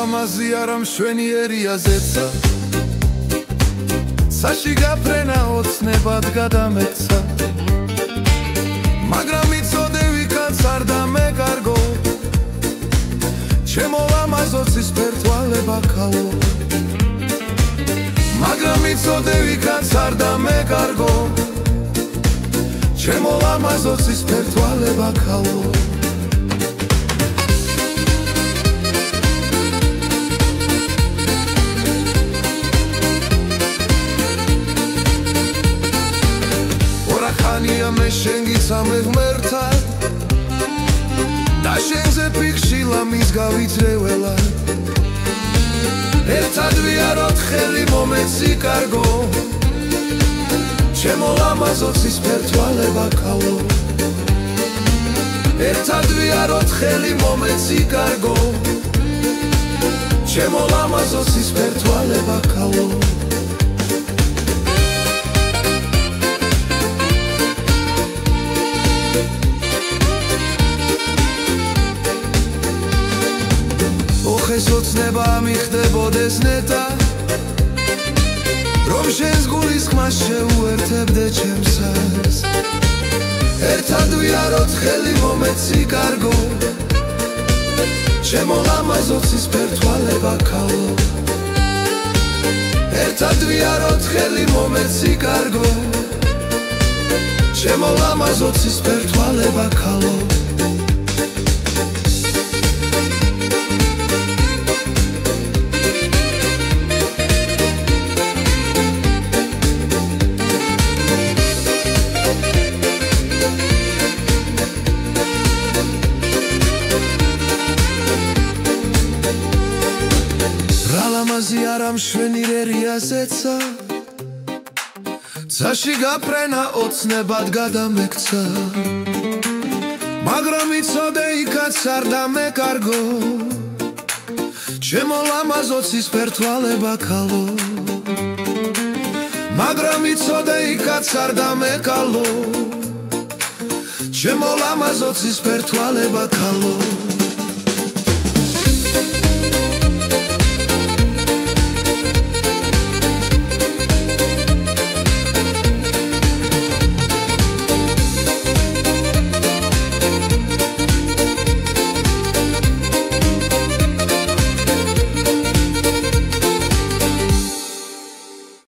ლამაზი არა მშვენიერია ზეცა საში გაფრენა ოცნებად გადამეცა მაგრამ იცოდე ვიქაც არ დამეკარგო ჩემო ლამაზოცის ფერთვალება ქალო მაგრამ იცოდე ვიქაც არ დამეკარგო ჩემო ლამაზოცის ფერთვალება ქალო ხანია მე შენ გიცამე ღმერთად და შენზე ფიქში ლამის გავიწრეველა ერთად ვიაროთ ხელი მომეცი კარგო ჩემო ლამაზოცის ფერთვალება ქალო ერთად ვიაროთ ხელი მომეცი კარგო ჩემო ლამაზოცის ფერთვალება ქალო ოცნება მიხდებოდეს ნეტა რომ შენს გულის ხმას შეუერთებდე ჩემსას ერთად ვიაროთ ხელი მომეცი კარგო ჩემო ლამაზოცის ფერთვალება ქალო ერთად ვიაროთ ხელი მომეცი კარგო ჩემო ლამაზოცის ფერთვალება ქალო ლამაზი არა მშვენიერია ზეცა ცაში გაფრენა ოცნებად გადამექცა მაგრამ იცოდე იქაც არ დამეკარგო ჩემო ლამაზოცის ფერთვალება ქალო მაგრამ იცოდე იქაც არ დამეკალო ჩემო ლამაზოცის ფერთვალება ქალო